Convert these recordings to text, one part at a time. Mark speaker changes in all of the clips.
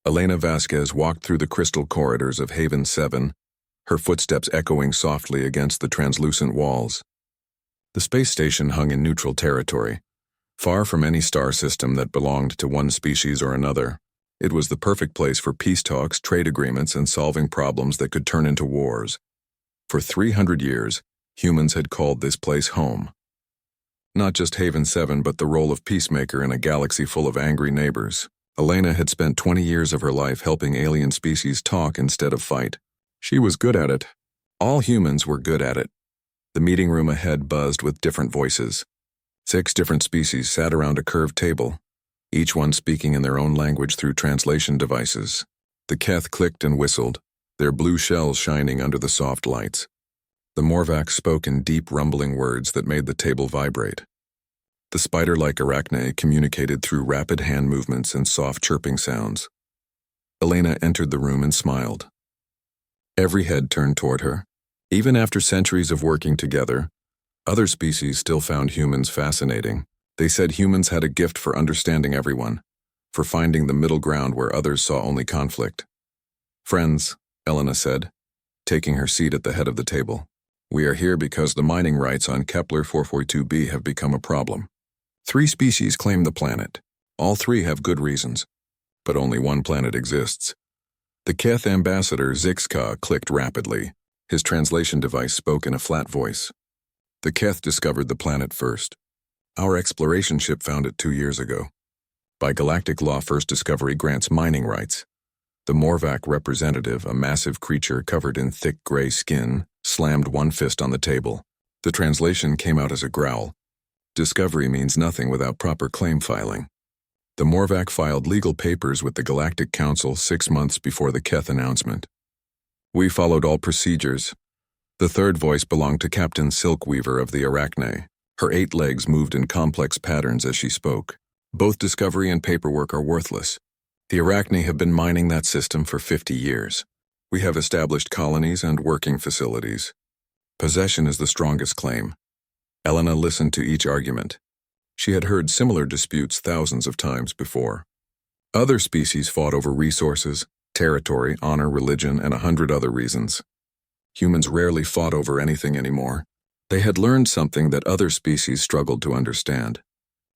Speaker 1: Elena Vasquez walked through the crystal corridors of Haven 7, her footsteps echoing softly against the translucent walls. The space station hung in neutral territory, far from any star system that belonged to one species or another. It was the perfect place for peace talks, trade agreements, and solving problems that could turn into wars. For 300 years, humans had called this place home. Not just Haven 7, but the role of peacemaker in a galaxy full of angry neighbors. Elena had spent 20 years of her life helping alien species talk instead of fight. She was good at it. All humans were good at it. The meeting room ahead buzzed with different voices. 6 different species sat around a curved table, each one speaking in their own language through translation devices. The Keth clicked and whistled, their blue shells shining under the soft lights. The Morvac spoke in deep, rumbling words that made the table vibrate. The spider-like arachne communicated through rapid hand movements and soft chirping sounds. Elena entered the room and smiled. Every head turned toward her. Even after centuries of working together, other species still found humans fascinating. They said humans had a gift for understanding everyone, for finding the middle ground where others saw only conflict. "Friends," Elena said, taking her seat at the head of the table. "We are here because the mining rights on Kepler 442b have become a problem. 3 species claim the planet. All 3 have good reasons, but only one planet exists." The Keth ambassador Zixka clicked rapidly. His translation device spoke in a flat voice. "The Keth discovered the planet first. Our exploration ship found it 2 years ago. By galactic law, first discovery grants mining rights." The Morvac representative, a massive creature covered in thick gray skin, slammed one fist on the table. The translation came out as a growl. "Discovery means nothing without proper claim filing." The Morvac filed legal papers with the Galactic Council 6 months before the Keth announcement. "We followed all procedures." The third voice belonged to Captain Silkweaver of the Arachne. Her 8 legs moved in complex patterns as she spoke. "Both discovery and paperwork are worthless. The Arachne have been mining that system for 50 years. We have established colonies and working facilities. Possession is the strongest claim." Elena listened to each argument. She had heard similar disputes thousands of times before. Other species fought over resources, territory, honor, religion, and 100 other reasons. Humans rarely fought over anything anymore. They had learned something that other species struggled to understand.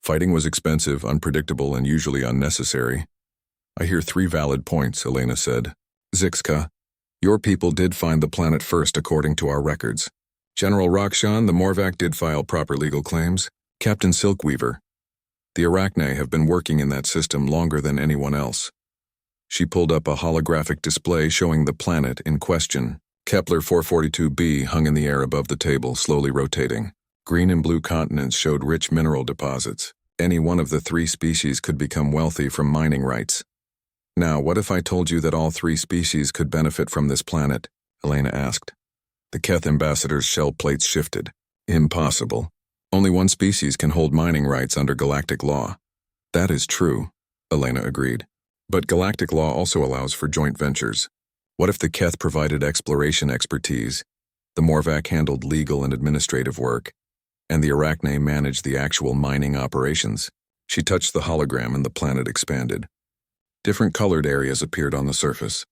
Speaker 1: Fighting was expensive, unpredictable, and usually unnecessary. "I hear 3 valid points," Elena said. "Zixka, your people did find the planet first according to our records. General Rakshan, the Morvac did file proper legal claims. Captain Silkweaver, the Arachne have been working in that system longer than anyone else." She pulled up a holographic display showing the planet in question. Kepler 442b hung in the air above the table, slowly rotating. Green and blue continents showed rich mineral deposits. Any one of the 3 species could become wealthy from mining rights. "Now, what if I told you that all 3 species could benefit from this planet?" Elena asked. The Keth ambassador's shell plates shifted. "Impossible. Only one species can hold mining rights under galactic law." "That is true," Elena agreed. "But galactic law also allows for joint ventures. What if the Keth provided exploration expertise, the Morvac handled legal and administrative work, and the Arachne managed the actual mining operations?" She touched the hologram and the planet expanded. Different colored areas appeared on the surface.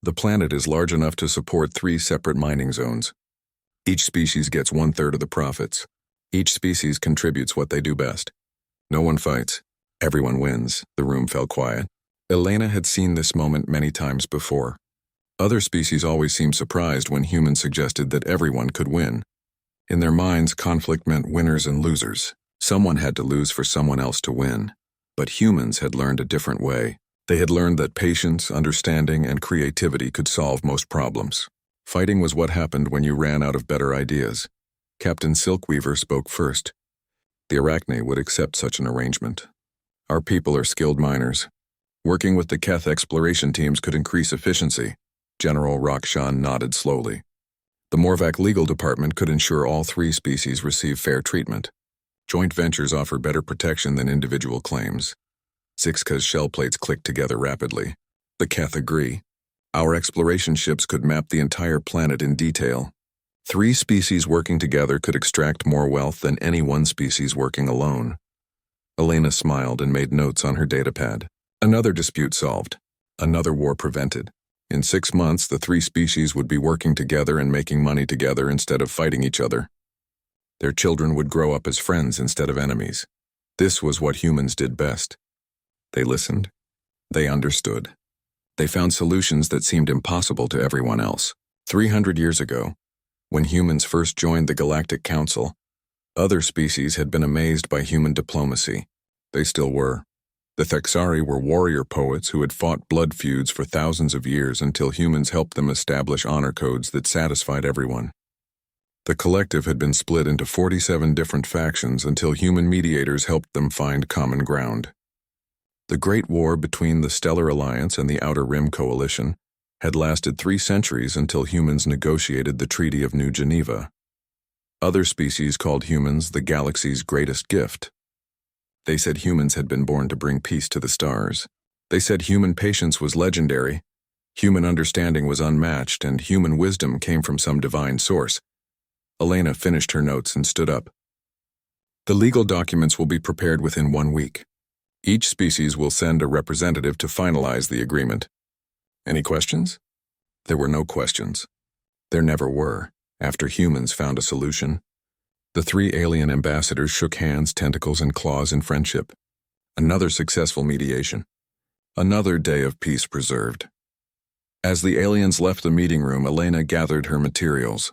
Speaker 1: "The planet is large enough to support 3 separate mining zones. Each species gets 1/3 of the profits. Each species contributes what they do best. No one fights. Everyone wins." The room fell quiet. Elena had seen this moment many times before. Other species always seemed surprised when humans suggested that everyone could win. In their minds, conflict meant winners and losers. Someone had to lose for someone else to win. But humans had learned a different way. They had learned that patience, understanding, and creativity could solve most problems. Fighting was what happened when you ran out of better ideas. Captain Silkweaver spoke first. The Arachne would accept such an arrangement. "Our people are skilled miners. Working with the Keth exploration teams could increase efficiency." General Rakshan nodded slowly. "The Morvac legal department could ensure all 3 species receive fair treatment. Joint ventures offer better protection than individual claims." Zixka's shell plates clicked together rapidly. "The Keth agree. Our exploration ships could map the entire planet in detail. 3 species working together could extract more wealth than any one species working alone." Elena smiled and made notes on her datapad. Another dispute solved. Another war prevented. In 6 months, the three species would be working together and making money together instead of fighting each other. Their children would grow up as friends instead of enemies. This was what humans did best. They listened. They understood. They found solutions that seemed impossible to everyone else. 300 years ago, when humans first joined the Galactic Council, other species had been amazed by human diplomacy. They still were. The Thexari were warrior poets who had fought blood feuds for thousands of years until humans helped them establish honor codes that satisfied everyone. The collective had been split into 47 different factions until human mediators helped them find common ground. The Great War between the Stellar Alliance and the Outer Rim Coalition had lasted 3 centuries until humans negotiated the Treaty of New Geneva. Other species called humans the galaxy's greatest gift. They said humans had been born to bring peace to the stars. They said human patience was legendary, human understanding was unmatched, and human wisdom came from some divine source. Elena finished her notes and stood up. The legal documents will be prepared within 1 week. Each species will send a representative to finalize the agreement. Any questions? There were no questions. There never were, after humans found a solution. The 3 alien ambassadors shook hands, tentacles, and claws in friendship. Another successful mediation. Another day of peace preserved. As the aliens left the meeting room, Elena gathered her materials.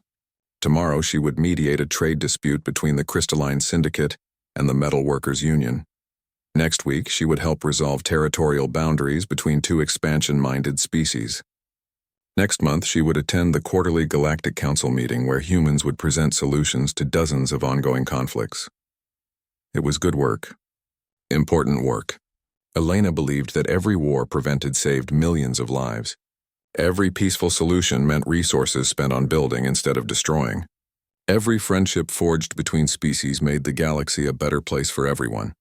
Speaker 1: Tomorrow she would mediate a trade dispute between the Crystalline Syndicate and the Metal Workers Union. Next week, she would help resolve territorial boundaries between 2 expansion-minded species. Next month, she would attend the quarterly Galactic Council meeting where humans would present solutions to dozens of ongoing conflicts. It was good work. Important work. Elena believed that every war prevented saved millions of lives. Every peaceful solution meant resources spent on building instead of destroying. Every friendship forged between species made the galaxy a better place for everyone.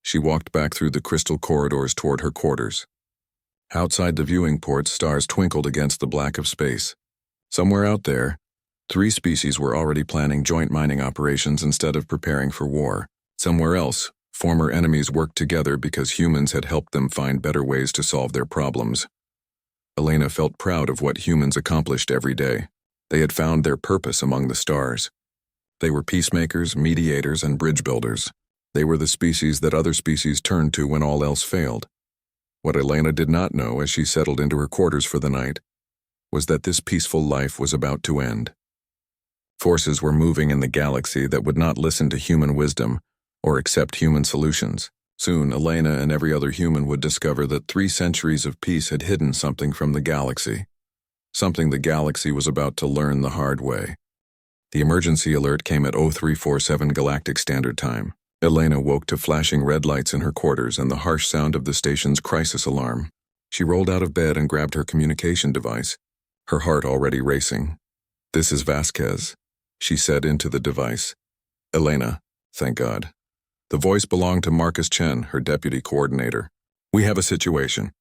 Speaker 1: She walked back through the crystal corridors toward her quarters. Outside the viewing ports, stars twinkled against the black of space. Somewhere out there, 3 species were already planning joint mining operations instead of preparing for war. Somewhere else, former enemies worked together because humans had helped them find better ways to solve their problems. Elena felt proud of what humans accomplished every day. They had found their purpose among the stars. They were peacemakers, mediators, and bridge builders. They were the species that other species turned to when all else failed. What Elena did not know as she settled into her quarters for the night was that this peaceful life was about to end. Forces were moving in the galaxy that would not listen to human wisdom or accept human solutions. Soon, Elena and every other human would discover that 3 centuries of peace had hidden something from the galaxy. Something the galaxy was about to learn the hard way. The emergency alert came at 0347 Galactic Standard Time. Elena woke to flashing red lights in her quarters and the harsh sound of the station's crisis alarm. She rolled out of bed and grabbed her communication device, her heart already racing. "This is Vasquez," she said into the device. "Elena, thank God." The voice belonged to Marcus Chen, her deputy coordinator. "We have a situation.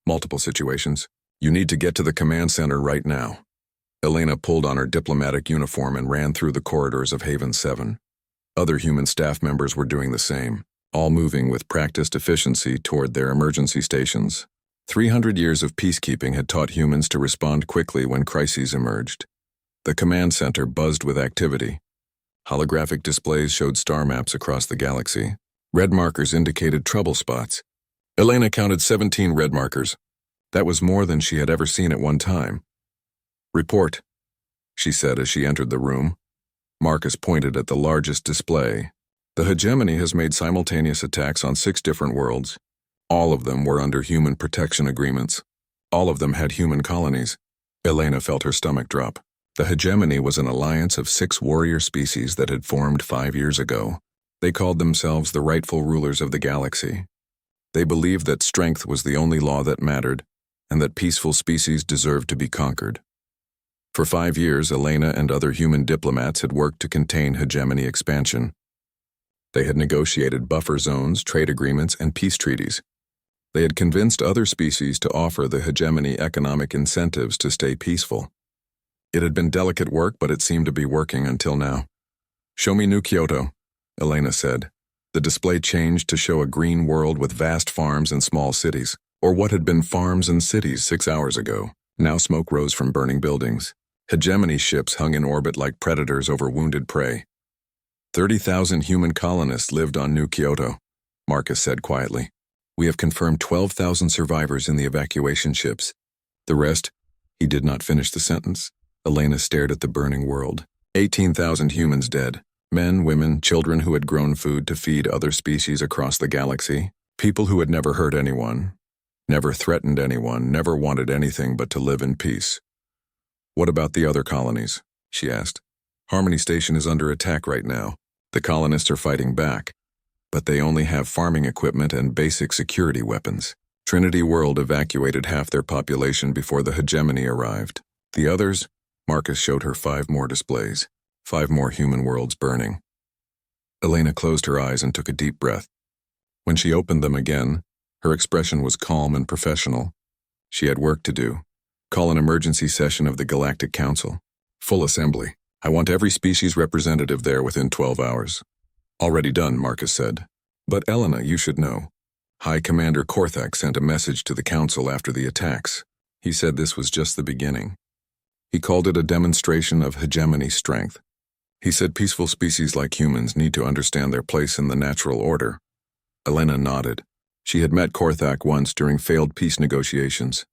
Speaker 1: Multiple situations. You need to get to the command center right now." Elena pulled on her diplomatic uniform and ran through the corridors of Haven 7. Other human staff members were doing the same, all moving with practiced efficiency toward their emergency stations. 300 years of peacekeeping had taught humans to respond quickly when crises emerged. The command center buzzed with activity. Holographic displays showed star maps across the galaxy. Red markers indicated trouble spots. Elena counted 17 red markers. That was more than she had ever seen at one time. "Report," she said as she entered the room. Marcus pointed at the largest display. "The hegemony has made simultaneous attacks on 6 different worlds. All of them were under human protection agreements. All of them had human colonies." Elena felt her stomach drop. The hegemony was an alliance of 6 warrior species that had formed 5 years ago. They called themselves the rightful rulers of the galaxy. They believed that strength was the only law that mattered, and that peaceful species deserved to be conquered. For 5 years, Elena and other human diplomats had worked to contain hegemony expansion. They had negotiated buffer zones, trade agreements, and peace treaties. They had convinced other species to offer the hegemony economic incentives to stay peaceful. It had been delicate work, but it seemed to be working until now. "Show me New Kyoto," Elena said. The display changed to show a green world with vast farms and small cities. or what had been farms and cities 6 hours ago. Now smoke rose from burning buildings. Hegemony ships hung in orbit like predators over wounded prey. 30,000 human colonists lived on New Kyoto, Marcus said quietly. We have confirmed 12,000 survivors in the evacuation ships. The rest, he did not finish the sentence. Elena stared at the burning world. 18,000 humans dead. Men, women, children who had grown food to feed other species across the galaxy. People who had never hurt anyone, never threatened anyone, never wanted anything but to live in peace. What about the other colonies? She asked. Harmony Station is under attack right now. The colonists are fighting back, but they only have farming equipment and basic security weapons. Trinity World evacuated half their population before the hegemony arrived. The others, Marcus showed her 5 more displays, 5 more human worlds burning. Elena closed her eyes and took a deep breath. When she opened them again, her expression was calm and professional. She had work to do. Call an emergency session of the Galactic Council. Full assembly. I want every species representative there within 12 hours. Already done, Marcus said. But Elena, you should know. High Commander Korthak sent a message to the Council after the attacks. He said this was just the beginning. He called it a demonstration of hegemony strength. He said peaceful species like humans need to understand their place in the natural order. Elena nodded. She had met Korthak once during failed peace negotiations.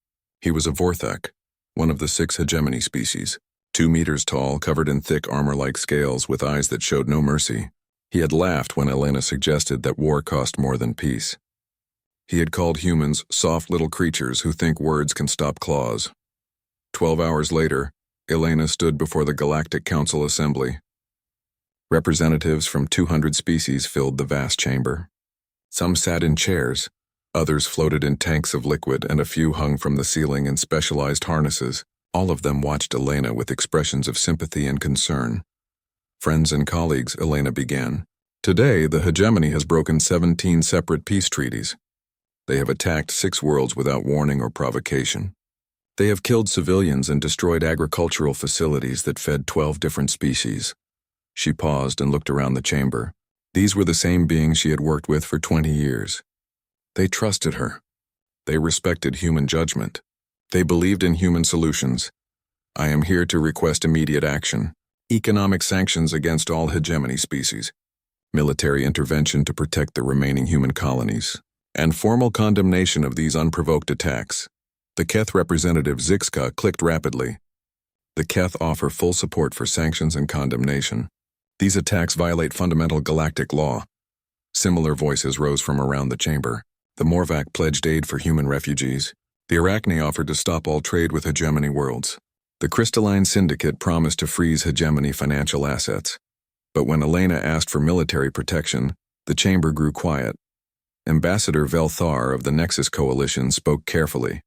Speaker 1: He was a Vorthak, one of the 6 hegemony species, 2 meters tall, covered in thick armor-like scales with eyes that showed no mercy. He had laughed when Elena suggested that war cost more than peace. He had called humans soft little creatures who think words can stop claws. 12 hours later, Elena stood before the Galactic Council Assembly. Representatives from 200 species filled the vast chamber. Some sat in chairs, others floated in tanks of liquid, and a few hung from the ceiling in specialized harnesses. All of them watched Elena with expressions of sympathy and concern. Friends and colleagues, Elena began. Today, the hegemony has broken 17 separate peace treaties. They have attacked 6 worlds without warning or provocation. They have killed civilians and destroyed agricultural facilities that fed 12 different species. She paused and looked around the chamber. These were the same beings she had worked with for 20 years. They trusted her. They respected human judgment. They believed in human solutions. I am here to request immediate action. Economic sanctions against all hegemony species. Military intervention to protect the remaining human colonies. And formal condemnation of these unprovoked attacks. The Keth representative Zixka clicked rapidly. The Keth offer full support for sanctions and condemnation. These attacks violate fundamental galactic law. Similar voices rose from around the chamber. The Morvac pledged aid for human refugees. The Arachne offered to stop all trade with hegemony worlds. The Crystalline Syndicate promised to freeze hegemony financial assets. But when Elena asked for military protection, the chamber grew quiet. Ambassador Velthar of the Nexus Coalition spoke carefully.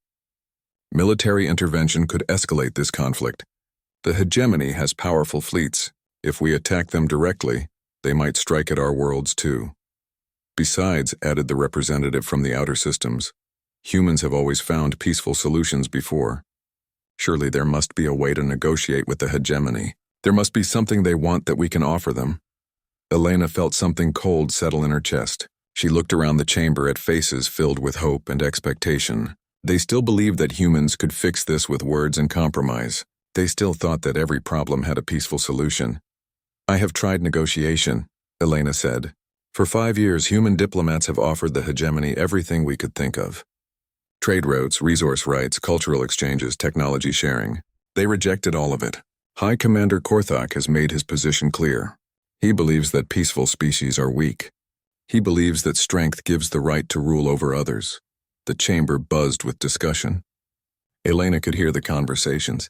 Speaker 1: Military intervention could escalate this conflict. The hegemony has powerful fleets. If we attack them directly, they might strike at our worlds too. Besides, added the representative from the outer systems, humans have always found peaceful solutions before. Surely there must be a way to negotiate with the hegemony. There must be something they want that we can offer them. Elena felt something cold settle in her chest. She looked around the chamber at faces filled with hope and expectation. They still believed that humans could fix this with words and compromise. They still thought that every problem had a peaceful solution. I have tried negotiation, Elena said. For 5 years, human diplomats have offered the hegemony everything we could think of. Trade routes, resource rights, cultural exchanges, technology sharing. They rejected all of it. High Commander Korthak has made his position clear. He believes that peaceful species are weak. He believes that strength gives the right to rule over others. The chamber buzzed with discussion. Elena could hear the conversations.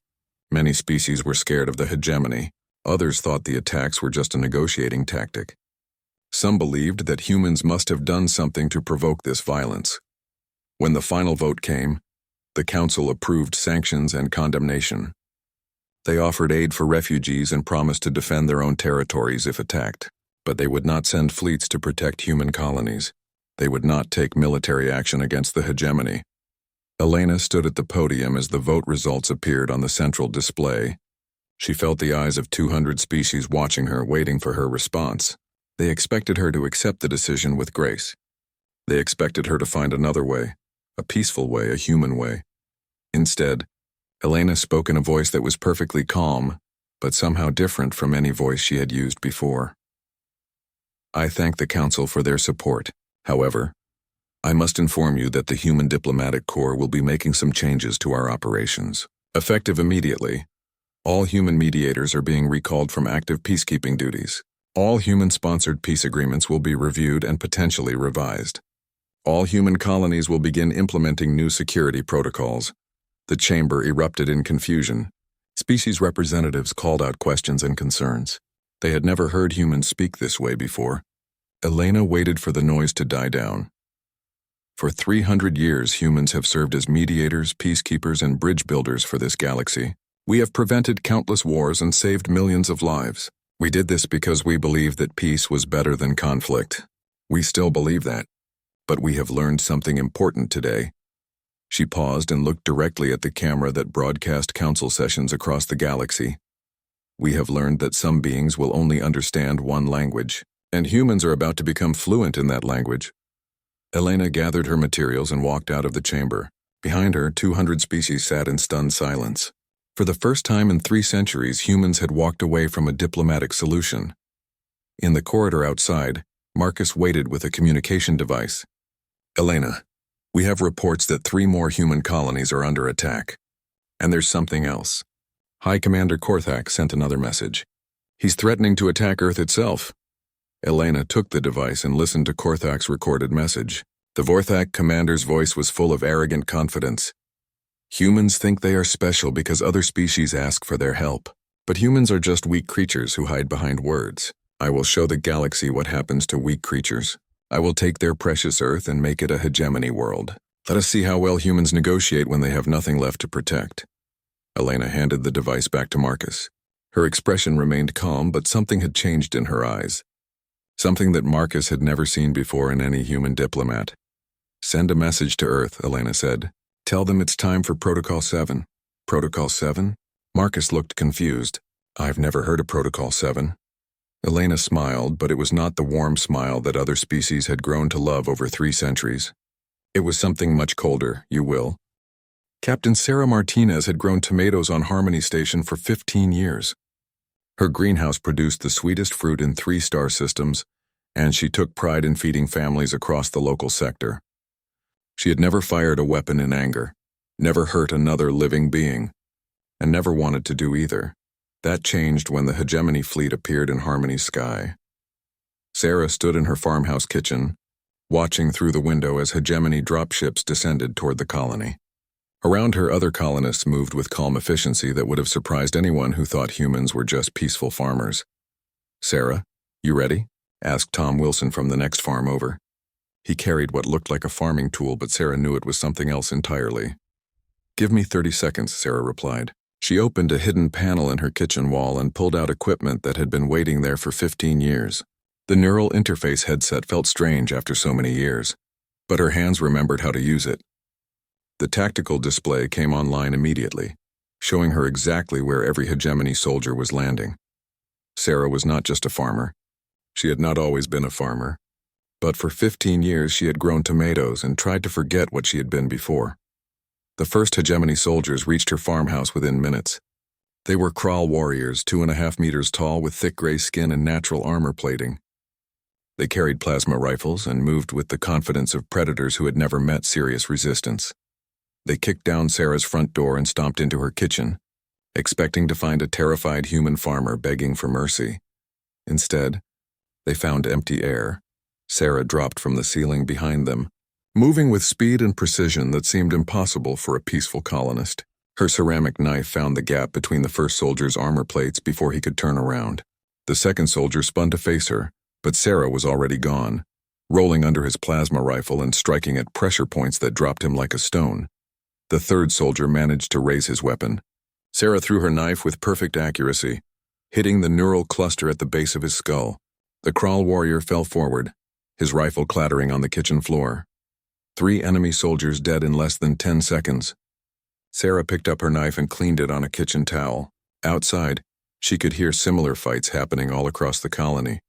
Speaker 1: Many species were scared of the hegemony. Others thought the attacks were just a negotiating tactic. Some believed that humans must have done something to provoke this violence. When the final vote came, the Council approved sanctions and condemnation. They offered aid for refugees and promised to defend their own territories if attacked, but they would not send fleets to protect human colonies. They would not take military action against the hegemony. Elena stood at the podium as the vote results appeared on the central display. She felt the eyes of 200 species watching her, waiting for her response. They expected her to accept the decision with grace. They expected her to find another way, A peaceful way, a human way. Instead, Elena spoke in a voice that was perfectly calm, but somehow different from any voice she had used before. I thank the Council for their support. However, I must inform you that the Human Diplomatic Corps will be making some changes to our operations. Effective immediately, all human mediators are being recalled from active peacekeeping duties. All human-sponsored peace agreements will be reviewed and potentially revised. All human colonies will begin implementing new security protocols. The chamber erupted in confusion. Species representatives called out questions and concerns. They had never heard humans speak this way before. Elena waited for the noise to die down. For 300 years, humans have served as mediators, peacekeepers, and bridge builders for this galaxy. We have prevented countless wars and saved millions of lives. We did this because we believed that peace was better than conflict. We still believe that. But we have learned something important today. She paused and looked directly at the camera that broadcast council sessions across the galaxy. We have learned that some beings will only understand one language, and humans are about to become fluent in that language. Elena gathered her materials and walked out of the chamber. Behind her, 200 species sat in stunned silence. For the first time in 3 centuries, humans had walked away from a diplomatic solution. In the corridor outside, Marcus waited with a communication device. Elena, we have reports that 3 more human colonies are under attack. And there's something else. High Commander Korthak sent another message. He's threatening to attack Earth itself. Elena took the device and listened to Korthak's recorded message. The Vorthak commander's voice was full of arrogant confidence. Humans think they are special because other species ask for their help. But humans are just weak creatures who hide behind words. I will show the galaxy what happens to weak creatures. I will take their precious Earth and make it a hegemony world. Let us see how well humans negotiate when they have nothing left to protect. Elena handed the device back to Marcus. Her expression remained calm, but something had changed in her eyes. Something that Marcus had never seen before in any human diplomat. Send a message to Earth, Elena said. Tell them it's time for Protocol 7. Protocol 7? Marcus looked confused. I've never heard of Protocol 7. Elena smiled, but it was not the warm smile that other species had grown to love over 3 centuries. It was something much colder, you will. Captain Sarah Martinez had grown tomatoes on Harmony Station for 15 years. Her greenhouse produced the sweetest fruit in 3 star systems, and she took pride in feeding families across the local sector. She had never fired a weapon in anger, never hurt another living being, and never wanted to do either. That changed when the hegemony fleet appeared in Harmony's sky. Sarah stood in her farmhouse kitchen, watching through the window as hegemony dropships descended toward the colony. Around her, other colonists moved with calm efficiency that would have surprised anyone who thought humans were just peaceful farmers. Sarah, you ready? Asked Tom Wilson from the next farm over. He carried what looked like a farming tool, but Sarah knew it was something else entirely. Give me 30 seconds, Sarah replied. She opened a hidden panel in her kitchen wall and pulled out equipment that had been waiting there for 15 years. The neural interface headset felt strange after so many years, but her hands remembered how to use it. The tactical display came online immediately, showing her exactly where every hegemony soldier was landing. Sarah was not just a farmer. She had not always been a farmer. But for 15 years she had grown tomatoes and tried to forget what she had been before. The first hegemony soldiers reached her farmhouse within minutes. They were crawl warriors, 2.5 meters tall with thick gray skin and natural armor plating. They carried plasma rifles and moved with the confidence of predators who had never met serious resistance. They kicked down Sarah's front door and stomped into her kitchen, expecting to find a terrified human farmer begging for mercy. Instead, they found empty air. Sarah dropped from the ceiling behind them, moving with speed and precision that seemed impossible for a peaceful colonist. Her ceramic knife found the gap between the first soldier's armor plates before he could turn around. The second soldier spun to face her, but Sarah was already gone, rolling under his plasma rifle and striking at pressure points that dropped him like a stone. The third soldier managed to raise his weapon. Sarah threw her knife with perfect accuracy, hitting the neural cluster at the base of his skull. The crawl warrior fell forward, his rifle clattering on the kitchen floor. 3 enemy soldiers dead in less than 10 seconds. Sarah picked up her knife and cleaned it on a kitchen towel. Outside, she could hear similar fights happening all across the colony.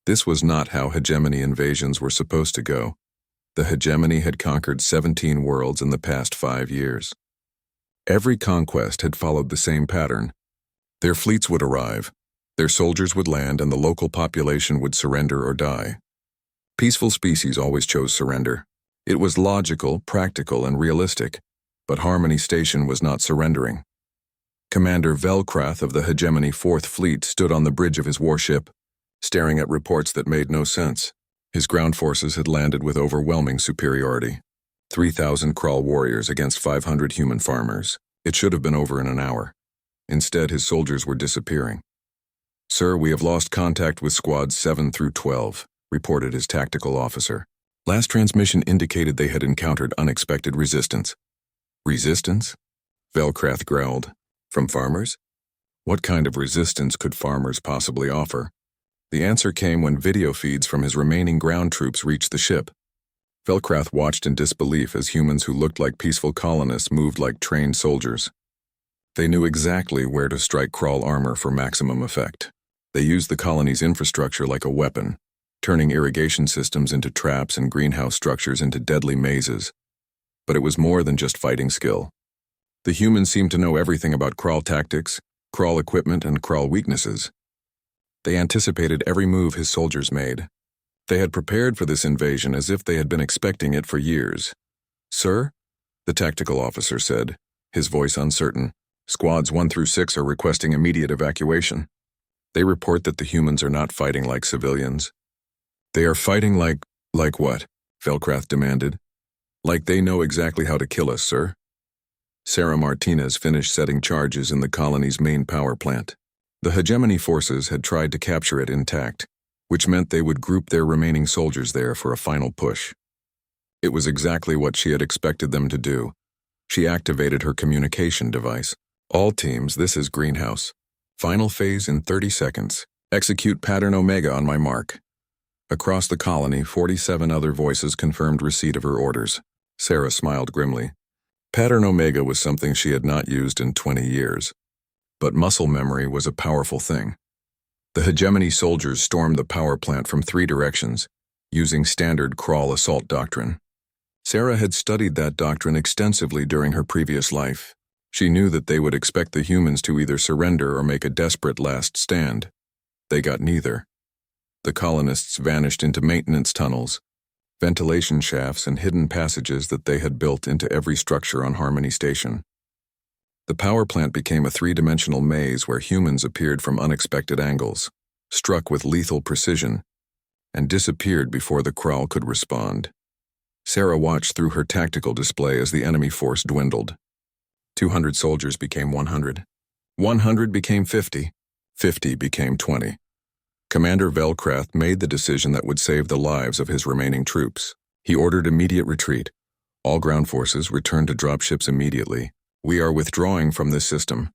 Speaker 1: This was not how hegemony invasions were supposed to go. The hegemony had conquered 17 worlds in the past 5 years. Every conquest had followed the same pattern. Their fleets would arrive, their soldiers would land, and the local population would surrender or die. Peaceful species always chose surrender. It was logical, practical, and realistic, but Harmony Station was not surrendering. Commander Velkrath of the Hegemony 4th Fleet stood on the bridge of his warship, staring at reports that made no sense. His ground forces had landed with overwhelming superiority. 3,000 Krull warriors against 500 human farmers. It should have been over in an hour. Instead, his soldiers were disappearing. "Sir, we have lost contact with squads 7 through 12, reported his tactical officer. Last transmission indicated they had encountered unexpected resistance. Resistance? Velkrath growled. From farmers? What kind of resistance could farmers possibly offer? The answer came when video feeds from his remaining ground troops reached the ship. Velkrath watched in disbelief as humans who looked like peaceful colonists moved like trained soldiers. They knew exactly where to strike Krull armor for maximum effect. They used the colony's infrastructure like a weapon, turning irrigation systems into traps and greenhouse structures into deadly mazes. But it was more than just fighting skill. The humans seemed to know everything about Krull tactics, Krull equipment, and Krull weaknesses. They anticipated every move his soldiers made. They had prepared for this invasion as if they had been expecting it for years. "Sir?" the tactical officer said, his voice uncertain. "Squads 1 through 6 are requesting immediate evacuation. They report that the humans are not fighting like civilians. They are fighting like what?" Velkrath demanded. "Like they know exactly how to kill us, sir." Sarah Martinez finished setting charges in the colony's main power plant. The hegemony forces had tried to capture it intact, which meant they would group their remaining soldiers there for a final push. It was exactly what she had expected them to do. She activated her communication device. "All teams, this is Greenhouse. Final phase in 30 seconds. Execute Pattern Omega on my mark." Across the colony, 47 other voices confirmed receipt of her orders. Sarah smiled grimly. Pattern Omega was something she had not used in 20 years. But muscle memory was a powerful thing. The hegemony soldiers stormed the power plant from 3 directions, using standard Krull assault doctrine. Sarah had studied that doctrine extensively during her previous life. She knew that they would expect the humans to either surrender or make a desperate last stand. They got neither. The colonists vanished into maintenance tunnels, ventilation shafts, and hidden passages that they had built into every structure on Harmony Station. The power plant became a 3-dimensional maze where humans appeared from unexpected angles, struck with lethal precision, and disappeared before the Krull could respond. Sarah watched through her tactical display as the enemy force dwindled. 200 soldiers became 100. 100 became 50. 50 became 20. Commander Velkrath made the decision that would save the lives of his remaining troops. He ordered immediate retreat. All ground forces returned to dropships immediately. "We are withdrawing from this system."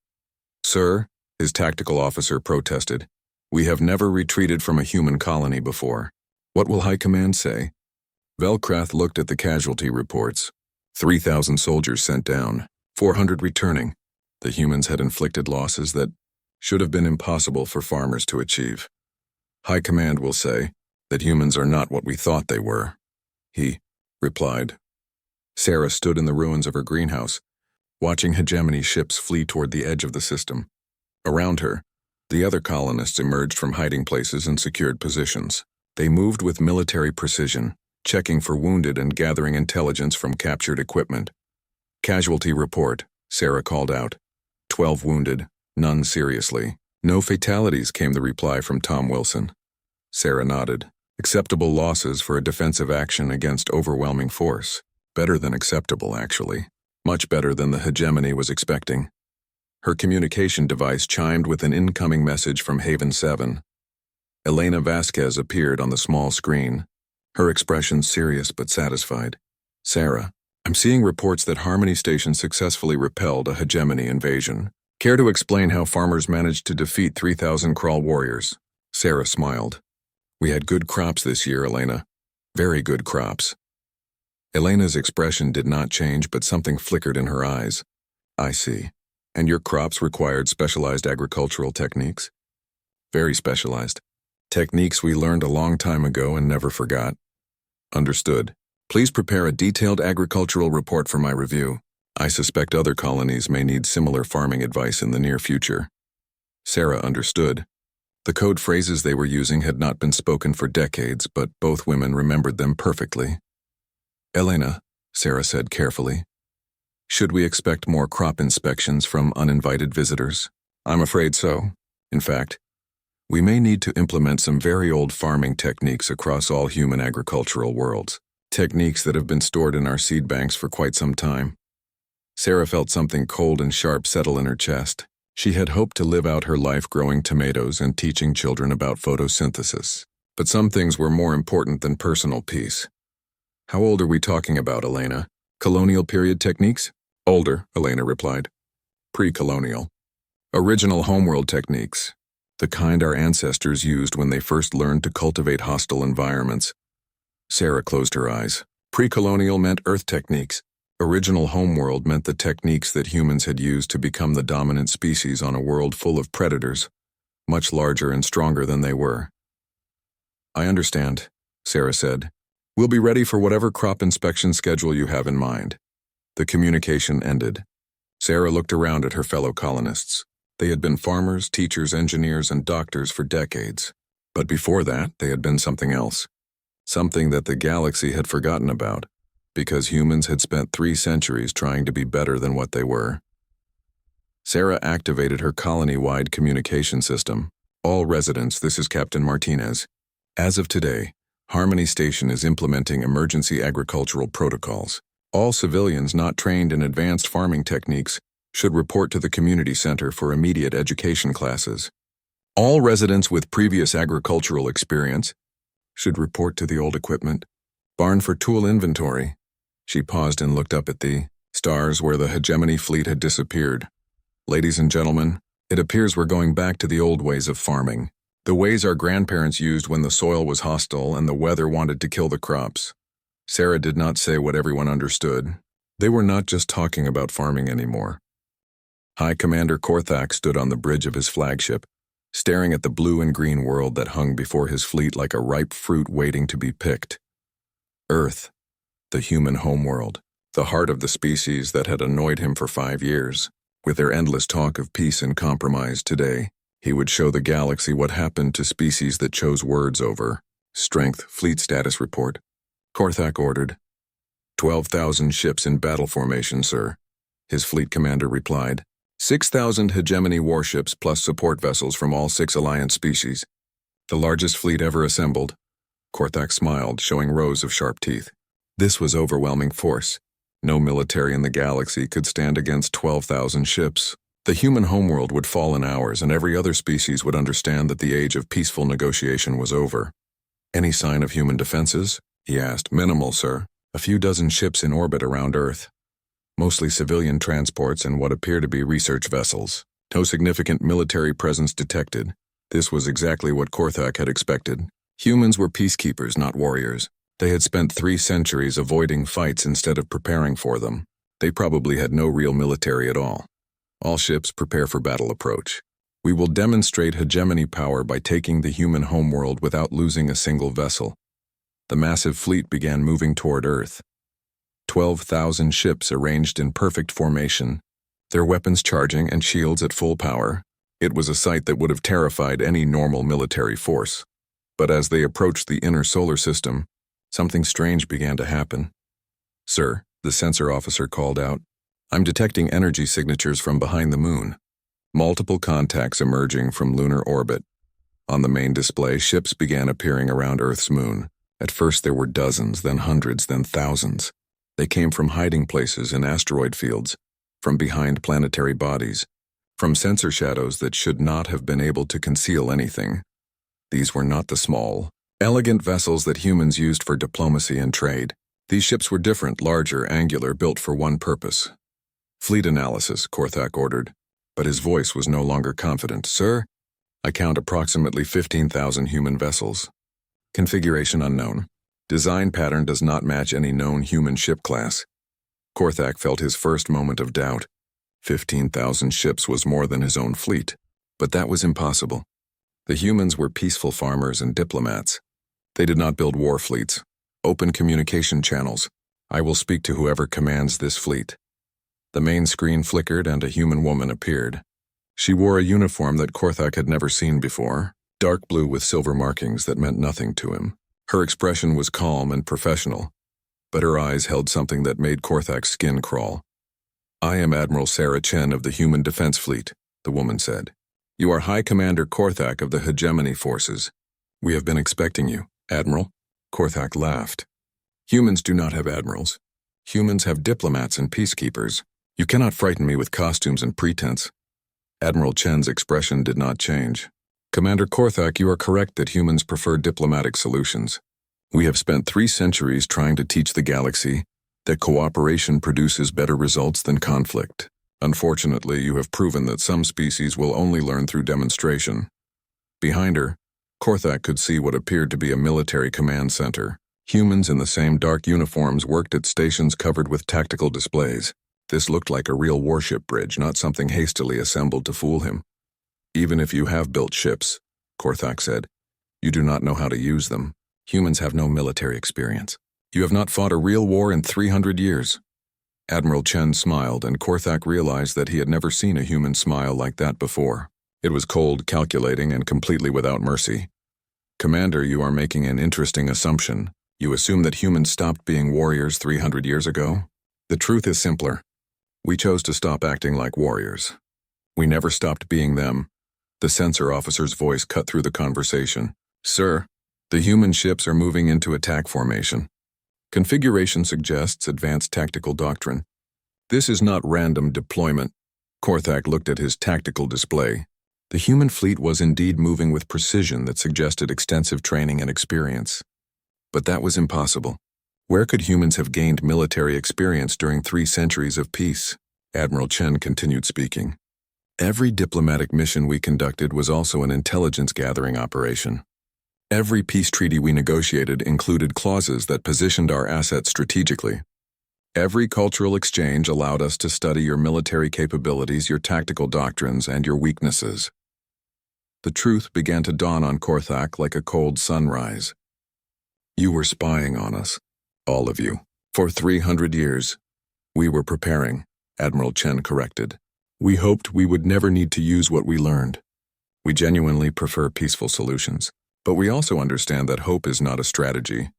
Speaker 1: "Sir," his tactical officer protested, "we have never retreated from a human colony before. What will High Command say?" Velkrath looked at the casualty reports. 3,000 soldiers sent down, 400 returning. The humans had inflicted losses that should have been impossible for farmers to achieve. "High Command will say that humans are not what we thought they were," he replied. Sarah stood in the ruins of her greenhouse, watching hegemony ships flee toward the edge of the system. Around her, the other colonists emerged from hiding places and secured positions. They moved with military precision, checking for wounded and gathering intelligence from captured equipment. "Casualty report," Sarah called out. 12 wounded, none seriously. "No fatalities," came the reply from Tom Wilson. Sarah nodded. "Acceptable losses for a defensive action against overwhelming force. Better than acceptable, actually. Much better than the hegemony was expecting." Her communication device chimed with an incoming message from Haven 7. Elena Vasquez appeared on the small screen, her expression serious but satisfied. "Sarah, I'm seeing reports that Harmony Station successfully repelled a hegemony invasion. Care to explain how farmers managed to defeat 3,000 Krull warriors?" Sarah smiled. "We had good crops this year, Elena. Very good crops." Elena's expression did not change, but something flickered in her eyes. "I see. And your crops required specialized agricultural techniques?" "Very specialized. Techniques we learned a long time ago and never forgot." "Understood. Please prepare a detailed agricultural report for my review. I suspect other colonies may need similar farming advice in the near future. Sarah understood. The code phrases they were using had not been spoken for decades, but both women remembered them perfectly. Elena, Sarah said carefully, should we expect more crop inspections from uninvited visitors? I'm afraid so. In fact, we may need to implement some very old farming techniques across all human agricultural worlds, techniques that have been stored in our seed banks for quite some time. Sarah felt something cold and sharp settle in her chest. She had hoped to live out her life growing tomatoes and teaching children about photosynthesis. But some things were more important than personal peace. How old are we talking about, Elena? Colonial period techniques? Older, Elena replied. Pre-colonial. Original homeworld techniques. The kind our ancestors used when they first learned to cultivate hostile environments. Sarah closed her eyes. Pre-colonial meant Earth techniques. Original homeworld meant the techniques that humans had used to become the dominant species on a world full of predators, much larger and stronger than they were. I understand, Sarah said. We'll be ready for whatever crop inspection schedule you have in mind. The communication ended. Sarah looked around at her fellow colonists. They had been farmers, teachers, engineers, and doctors for decades. But before that, they had been something else. Something that the galaxy had forgotten about, because humans had spent 3 centuries trying to be better than what they were. Sarah activated her colony-wide communication system. All residents, this is Captain Martinez. As of today, Harmony Station is implementing emergency agricultural protocols. All civilians not trained in advanced farming techniques should report to the community center for immediate education classes. All residents with previous agricultural experience should report to the old equipment barn for tool inventory. She paused and looked up at the stars where the hegemony fleet had disappeared. Ladies and gentlemen, it appears we're going back to the old ways of farming. The ways our grandparents used when the soil was hostile and the weather wanted to kill the crops. Sarah did not say what everyone understood. They were not just talking about farming anymore. High Commander Korthak stood on the bridge of his flagship, staring at the blue and green world that hung before his fleet like a ripe fruit waiting to be picked. Earth, the human homeworld, the heart of the species that had annoyed him for 5 years. With their endless talk of peace and compromise today, he would show the galaxy what happened to species that chose words over strength. Fleet status report. Korthak ordered. 12,000 ships in battle formation, sir. His fleet commander replied. 6,000 hegemony warships plus support vessels from all 6 alliance species. The largest fleet ever assembled. Korthak smiled, showing rows of sharp teeth. This was overwhelming force. No military in the galaxy could stand against 12,000 ships. The human homeworld would fall in hours, and every other species would understand that the age of peaceful negotiation was over. Any sign of human defenses? He asked. Minimal, sir. A few dozen ships in orbit around Earth. Mostly civilian transports and what appear to be research vessels. No significant military presence detected. This was exactly what Korthak had expected. Humans were peacekeepers, not warriors. They had spent 3 centuries avoiding fights instead of preparing for them. They probably had no real military at all. All ships prepare for battle approach. We will demonstrate hegemony power by taking the human homeworld without losing a single vessel. The massive fleet began moving toward Earth. 12,000 ships arranged in perfect formation, their weapons charging and shields at full power. It was a sight that would have terrified any normal military force. But as they approached the inner solar system, something strange began to happen. Sir, the sensor officer called out, I'm detecting energy signatures from behind the moon. Multiple contacts emerging from lunar orbit. On the main display, ships began appearing around Earth's moon. At first there were dozens, then hundreds, then thousands. They came from hiding places in asteroid fields, from behind planetary bodies, from sensor shadows that should not have been able to conceal anything. These were not the small, elegant vessels that humans used for diplomacy and trade. These ships were different, larger, angular, built for one purpose. Fleet analysis, Korthak ordered, but his voice was no longer confident. Sir, I count approximately 15,000 human vessels. Configuration unknown. Design pattern does not match any known human ship class. Korthak felt his first moment of doubt. 15,000 ships was more than his own fleet, but that was impossible. The humans were peaceful farmers and diplomats. They did not build war fleets, Open communication channels. I will speak to whoever commands this fleet. The main screen flickered and a human woman appeared. She wore a uniform that Korthak had never seen before, dark blue with silver markings that meant nothing to him. Her expression was calm and professional, but her eyes held something that made Korthak's skin crawl. I am Admiral Sarah Chen of the Human Defense Fleet, the woman said. You are High Commander Korthak of the Hegemony Forces. We have been expecting you, Admiral. Korthak laughed. Humans do not have admirals. Humans have diplomats and peacekeepers. You cannot frighten me with costumes and pretense. Admiral Chen's expression did not change. Commander Korthak, you are correct that humans prefer diplomatic solutions. We have spent 3 centuries trying to teach the galaxy that cooperation produces better results than conflict. Unfortunately, you have proven that some species will only learn through demonstration. Behind her, Korthak could see what appeared to be a military command center. Humans in the same dark uniforms worked at stations covered with tactical displays. This looked like a real warship bridge, not something hastily assembled to fool him. Even if you have built ships, Korthak said, you do not know how to use them. Humans have no military experience. You have not fought a real war in 300 years. Admiral Chen smiled, and Korthak realized that he had never seen a human smile like that before. It was cold, calculating, and completely without mercy. Commander, you are making an interesting assumption. You assume that humans stopped being warriors 300 years ago? The truth is simpler. We chose to stop acting like warriors. We never stopped being them. The sensor officer's voice cut through the conversation. Sir, the human ships are moving into attack formation. Configuration suggests advanced tactical doctrine. This is not random deployment. Korthak looked at his tactical display. The human fleet was indeed moving with precision that suggested extensive training and experience. But that was impossible. Where could humans have gained military experience during 3 centuries of peace? Admiral Chen continued speaking. Every diplomatic mission we conducted was also an intelligence-gathering operation. Every peace treaty we negotiated included clauses that positioned our assets strategically. Every cultural exchange allowed us to study your military capabilities, your tactical doctrines, and your weaknesses. The truth began to dawn on Korthak like a cold sunrise. You were spying on us, all of you. For 300 years, we were preparing, Admiral Chen corrected. We hoped we would never need to use what we learned. We genuinely prefer peaceful solutions. But we also understand that hope is not a strategy.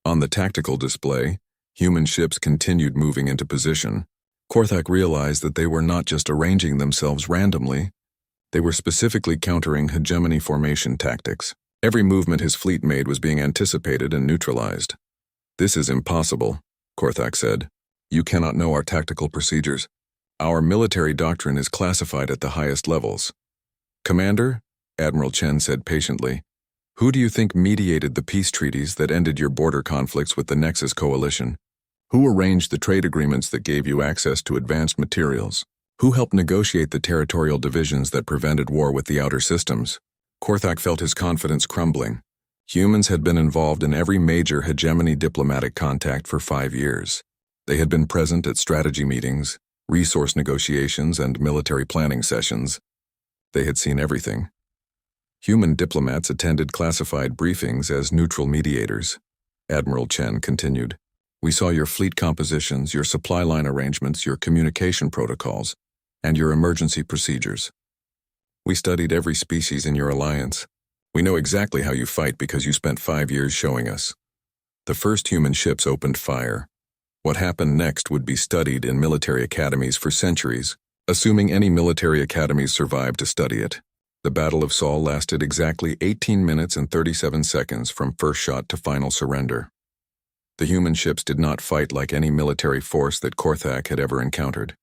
Speaker 1: On the tactical display, human ships continued moving into position. Korthak realized that they were not just arranging themselves randomly, they were specifically countering hegemony formation tactics. Every movement his fleet made was being anticipated and neutralized. This is impossible, Korthak said. You cannot know our tactical procedures. Our military doctrine is classified at the highest levels. Commander, Admiral Chen said patiently, who do you think mediated the peace treaties that ended your border conflicts with the Nexus Coalition? Who arranged the trade agreements that gave you access to advanced materials? Who helped negotiate the territorial divisions that prevented war with the outer systems? Korthak felt his confidence crumbling. Humans had been involved in every major hegemony diplomatic contact for 5 years. They had been present at strategy meetings, resource negotiations, and military planning sessions. They had seen everything. Human diplomats attended classified briefings as neutral mediators. Admiral Chen continued. We saw your fleet compositions, your supply line arrangements, your communication protocols, and your emergency procedures. We studied every species in your alliance. We know exactly how you fight because you spent 5 years showing us. The first human ships opened fire. What happened next would be studied in military academies for centuries, assuming any military academies survived to study it. The Battle of Saul lasted exactly 18 minutes and 37 seconds from first shot to final surrender. The human ships did not fight like any military force that Korthak had ever encountered.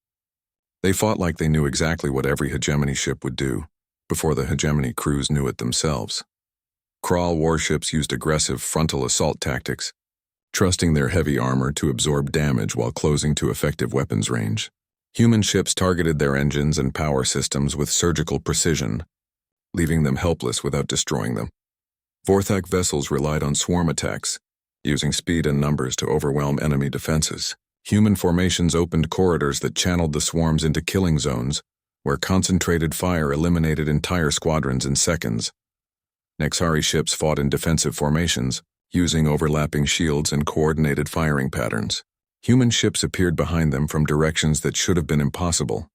Speaker 1: They fought like they knew exactly what every hegemony ship would do, before the hegemony crews knew it themselves. Crawl warships used aggressive frontal assault tactics, trusting their heavy armor to absorb damage while closing to effective weapons range. Human ships targeted their engines and power systems with surgical precision, leaving them helpless without destroying them. Vorthak vessels relied on swarm attacks, using speed and numbers to overwhelm enemy defenses. Human formations opened corridors that channeled the swarms into killing zones, where concentrated fire eliminated entire squadrons in seconds. Nexari ships fought in defensive formations, using overlapping shields and coordinated firing patterns. Human ships appeared behind them from directions that should have been impossible,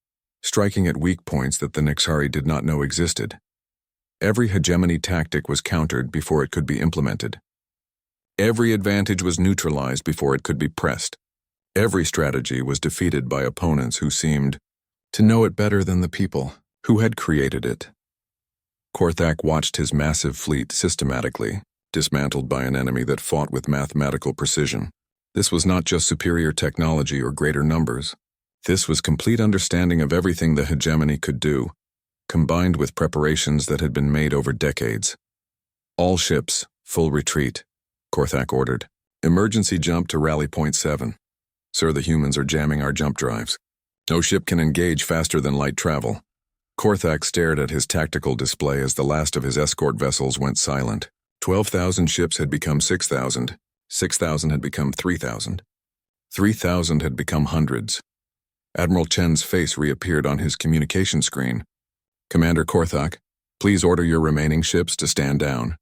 Speaker 1: striking at weak points that the Nixari did not know existed. Every hegemony tactic was countered before it could be implemented. Every advantage was neutralized before it could be pressed. Every strategy was defeated by opponents who seemed to know it better than the people who had created it. Korthak watched his massive fleet systematically dismantled by an enemy that fought with mathematical precision. This was not just superior technology or greater numbers. This was complete understanding of everything the hegemony could do, combined with preparations that had been made over decades. All ships, full retreat, Korthak ordered. Emergency jump to rally point 7. Sir, the humans are jamming our jump drives. No ship can engage faster than light travel. Korthak stared at his tactical display as the last of his escort vessels went silent. 12,000 ships had become 6,000. 6,000 had become 3,000. 3,000 had become hundreds. Admiral Chen's face reappeared on his communication screen. Commander Korthak, please order your remaining ships to stand down.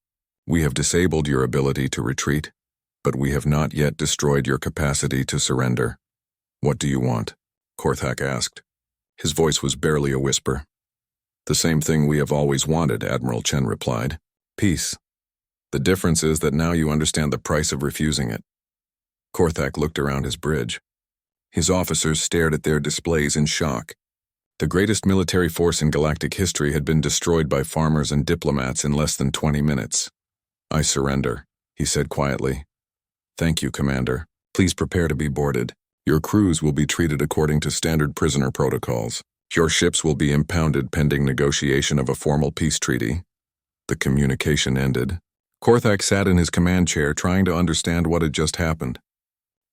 Speaker 1: We have disabled your ability to retreat, but we have not yet destroyed your capacity to surrender. What do you want? Korthak asked. His voice was barely a whisper. The same thing we have always wanted, Admiral Chen replied. Peace. The difference is that now you understand the price of refusing it. Korthak looked around his bridge. His officers stared at their displays in shock. The greatest military force in galactic history had been destroyed by farmers and diplomats in less than 20 minutes. I surrender, he said quietly. Thank you, Commander. Please prepare to be boarded. Your crews will be treated according to standard prisoner protocols. Your ships will be impounded pending negotiation of a formal peace treaty. The communication ended. Korthak sat in his command chair trying to understand what had just happened.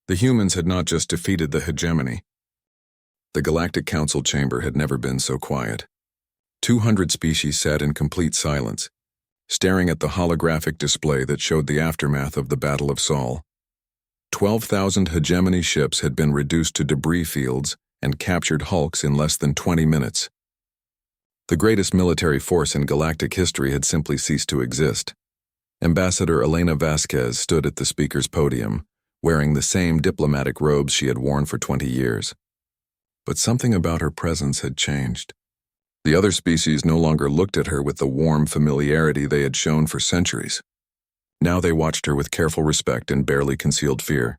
Speaker 1: The humans had not just defeated the hegemony. The Galactic Council chamber had never been so quiet. 200 species sat in complete silence, staring at the holographic display that showed the aftermath of the Battle of Sol. 12,000 hegemony ships had been reduced to debris fields and captured hulks in less than 20 minutes. The greatest military force in galactic history had simply ceased to exist. Ambassador Elena Vasquez stood at the speaker's podium, wearing the same diplomatic robes she had worn for 20 years. But something about her presence had changed. The other species no longer looked at her with the warm familiarity they had shown for centuries. Now they watched her with careful respect and barely concealed fear.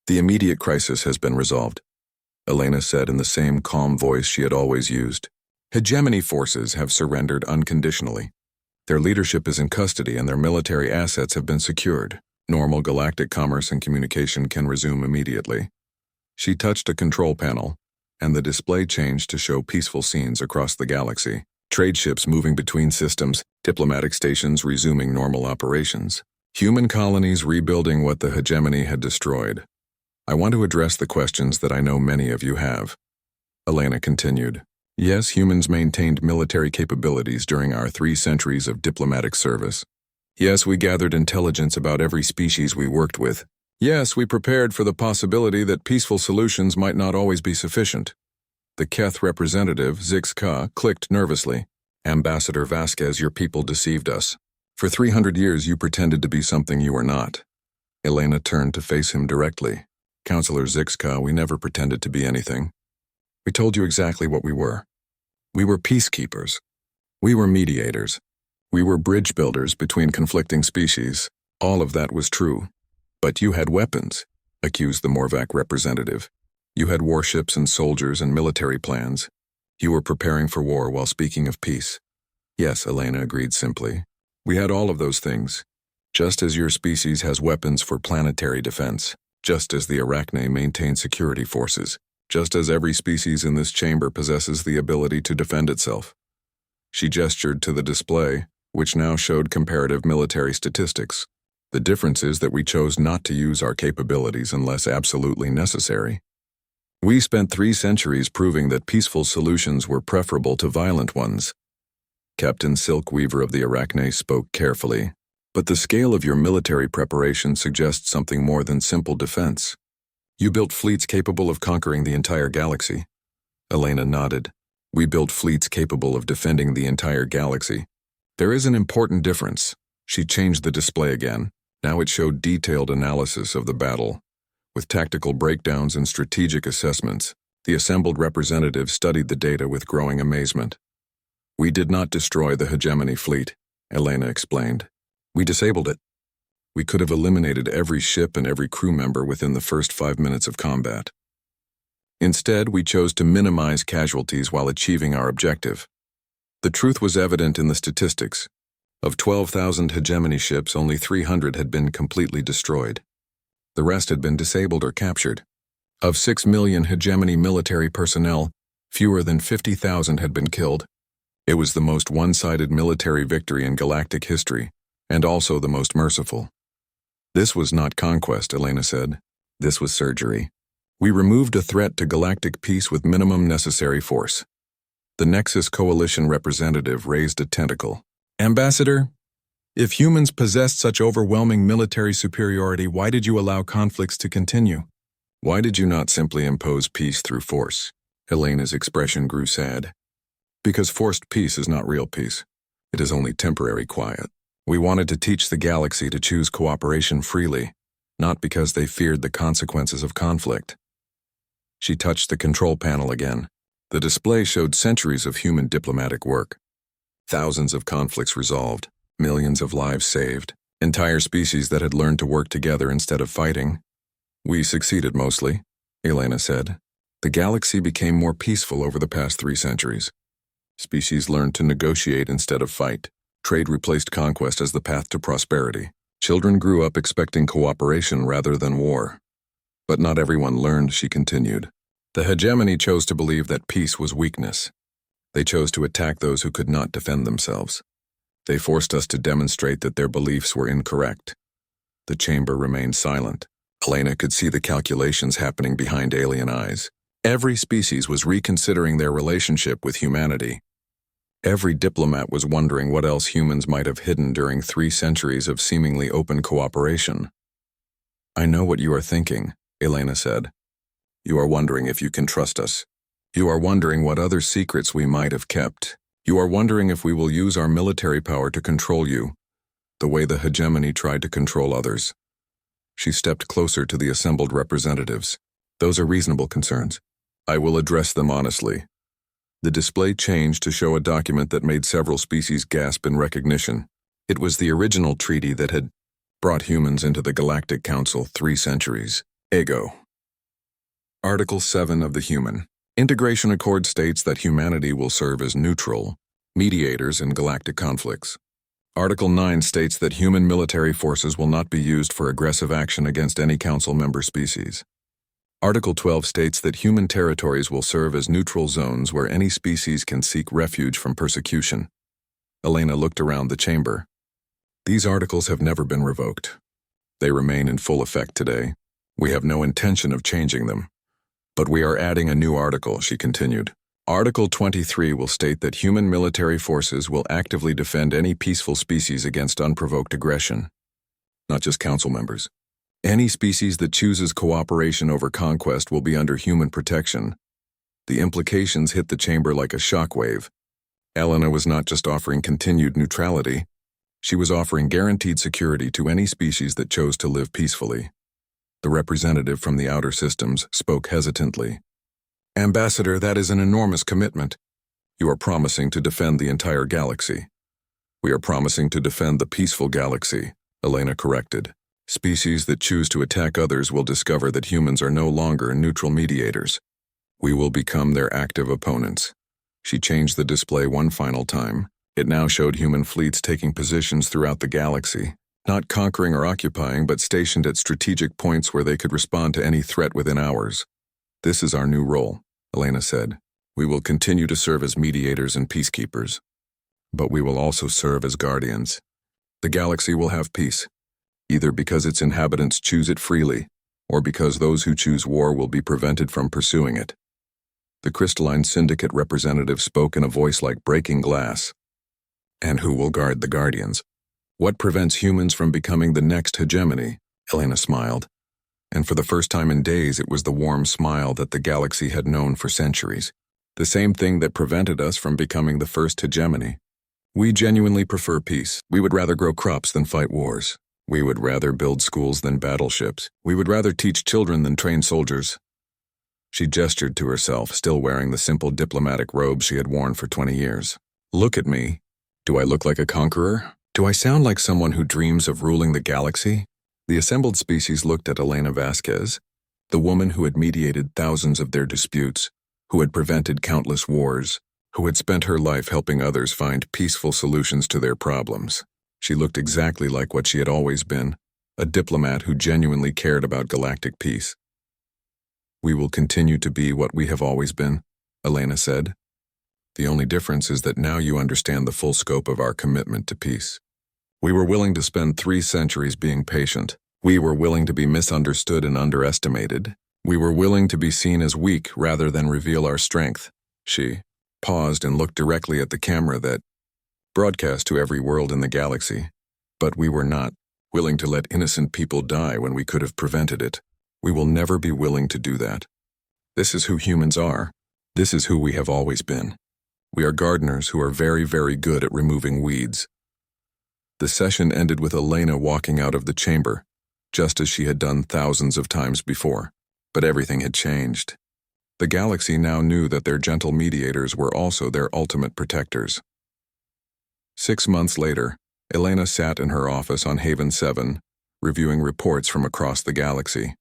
Speaker 1: The immediate crisis has been resolved, Elena said in the same calm voice she had always used. Hegemony forces have surrendered unconditionally. Their leadership is in custody and their military assets have been secured. Normal galactic commerce and communication can resume immediately. She touched a control panel, and the display changed to show peaceful scenes across the galaxy. Trade ships moving between systems, diplomatic stations resuming normal operations. Human colonies rebuilding what the hegemony had destroyed. I want to address the questions that I know many of you have. Elena continued. Yes, humans maintained military capabilities during our 3 centuries of diplomatic service. Yes, we gathered intelligence about every species we worked with. Yes, we prepared for the possibility that peaceful solutions might not always be sufficient. The Keth representative, Zix-Ka, clicked nervously. Ambassador Vasquez, your people deceived us. For 300 years you pretended to be something you were not. Elena turned to face him directly. Counselor Zix-Ka, we never pretended to be anything. We told you exactly what we were. We were peacekeepers. We were mediators. We were bridge builders between conflicting species. All of that was true. But you had weapons, accused the Morvac representative. You had warships and soldiers and military plans. You were preparing for war while speaking of peace. Yes, Elena agreed simply. We had all of those things. Just as your species has weapons for planetary defense. Just as the Arachne maintain security forces. Just as every species in this chamber possesses the ability to defend itself. She gestured to the display, which now showed comparative military statistics. The difference is that we chose not to use our capabilities unless absolutely necessary. We spent 3 centuries proving that peaceful solutions were preferable to violent ones. Captain Silkweaver of the Arachne spoke carefully. But the scale of your military preparation suggests something more than simple defense. You built fleets capable of conquering the entire galaxy. Elena nodded. We built fleets capable of defending the entire galaxy. There is an important difference. She changed the display again. Now it showed detailed analysis of the battle. With tactical breakdowns and strategic assessments, the assembled representatives studied the data with growing amazement. "We did not destroy the hegemony fleet," Elena explained. "We disabled it. We could have eliminated every ship and every crew member within the first 5 minutes of combat. Instead, we chose to minimize casualties while achieving our objective." The truth was evident in the statistics. Of 12,000 hegemony ships, only 300 had been completely destroyed. The rest had been disabled or captured. Of 6 million hegemony military personnel, fewer than 50,000 had been killed. It was the most one-sided military victory in galactic history, and also the most merciful. "This was not conquest," Elena said. "This was surgery. We removed a threat to galactic peace with minimum necessary force." The Nexus Coalition representative raised a tentacle. "Ambassador, if humans possessed such overwhelming military superiority, why did you allow conflicts to continue? Why did you not simply impose peace through force?" Elena's expression grew sad. "Because forced peace is not real peace. It is only temporary quiet. We wanted to teach the galaxy to choose cooperation freely, not because they feared the consequences of conflict." She touched the control panel again. The display showed centuries of human diplomatic work. Thousands of conflicts resolved, millions of lives saved, entire species that had learned to work together instead of fighting. "We succeeded mostly," Elena said. "The galaxy became more peaceful over the past 3 centuries. Species learned to negotiate instead of fight. Trade replaced conquest as the path to prosperity. Children grew up expecting cooperation rather than war. But not everyone learned," she continued. "The hegemony chose to believe that peace was weakness. They chose to attack those who could not defend themselves. They forced us to demonstrate that their beliefs were incorrect." The chamber remained silent. Elena could see the calculations happening behind alien eyes. Every species was reconsidering their relationship with humanity. Every diplomat was wondering what else humans might have hidden during 3 centuries of seemingly open cooperation. "I know what you are thinking," Elena said. "You are wondering if you can trust us. You are wondering what other secrets we might have kept. You are wondering if we will use our military power to control you, the way the hegemony tried to control others." She stepped closer to the assembled representatives. "Those are reasonable concerns. I will address them honestly." The display changed to show a document that made several species gasp in recognition. It was the original treaty that had brought humans into the Galactic Council 3 centuries ago. Article 7 of the Human Integration Accord states that humanity will serve as neutral mediators in galactic conflicts. Article 9 states that human military forces will not be used for aggressive action against any Council member species. Article 12 states that human territories will serve as neutral zones where any species can seek refuge from persecution. Elena looked around the chamber. "These articles have never been revoked. They remain in full effect today. We have no intention of changing them. But we are adding a new article," she continued. Article 23 will state that human military forces will actively defend any peaceful species against unprovoked aggression. Not just Council members. Any species that chooses cooperation over conquest will be under human protection. The implications hit the chamber like a shockwave. Elena was not just offering continued neutrality. She was offering guaranteed security to any species that chose to live peacefully. The representative from the outer systems spoke hesitantly. "Ambassador, that is an enormous commitment. You are promising to defend the entire galaxy." "We are promising to defend the peaceful galaxy," Elena corrected. "Species that choose to attack others will discover that humans are no longer neutral mediators. We will become their active opponents." She changed the display one final time. It now showed human fleets taking positions throughout the galaxy. Not conquering or occupying, but stationed at strategic points where they could respond to any threat within hours. "This is our new role," Elena said. "We will continue to serve as mediators and peacekeepers. But we will also serve as guardians. The galaxy will have peace, either because its inhabitants choose it freely, or because those who choose war will be prevented from pursuing it." The Crystalline Syndicate representative spoke in a voice like breaking glass. "And who will guard the guardians? What prevents humans from becoming the next hegemony?" Elena smiled. And for the first time in days, it was the warm smile that the galaxy had known for centuries. "The same thing that prevented us from becoming the first hegemony. We genuinely prefer peace. We would rather grow crops than fight wars. We would rather build schools than battleships. We would rather teach children than train soldiers. She gestured to herself, still wearing the simple diplomatic robe she had worn for 20 years. Look at me. Do I look like a conqueror? Do I sound like someone who dreams of ruling the galaxy? The assembled species looked at Elena Vasquez, the woman who had mediated thousands of their disputes, who had prevented countless wars, who had spent her life helping others find peaceful solutions to their problems. She looked exactly like what she had always been, a diplomat who genuinely cared about galactic peace. We will continue to be what we have always been, Elena said. The only difference is that now you understand the full scope of our commitment to peace. We were willing to spend 3 centuries being patient. We were willing to be misunderstood and underestimated. We were willing to be seen as weak rather than reveal our strength. She paused and looked directly at the camera that broadcast to every world in the galaxy. But we were not willing to let innocent people die when we could have prevented it. We will never be willing to do that. This is who humans are. This is who we have always been. We are gardeners who are very, very good at removing weeds. The session ended with Elena walking out of the chamber, just as she had done thousands of times before. But everything had changed. The galaxy now knew that their gentle mediators were also their ultimate protectors. 6 months later, Elena sat in her office on Haven 7, reviewing reports from across the galaxy.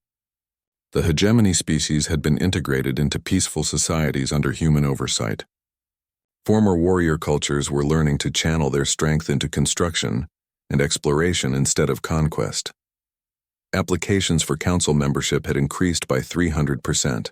Speaker 1: The hegemony species had been integrated into peaceful societies under human oversight. Former warrior cultures were learning to channel their strength into construction and exploration instead of conquest. Applications for council membership had increased by 300%.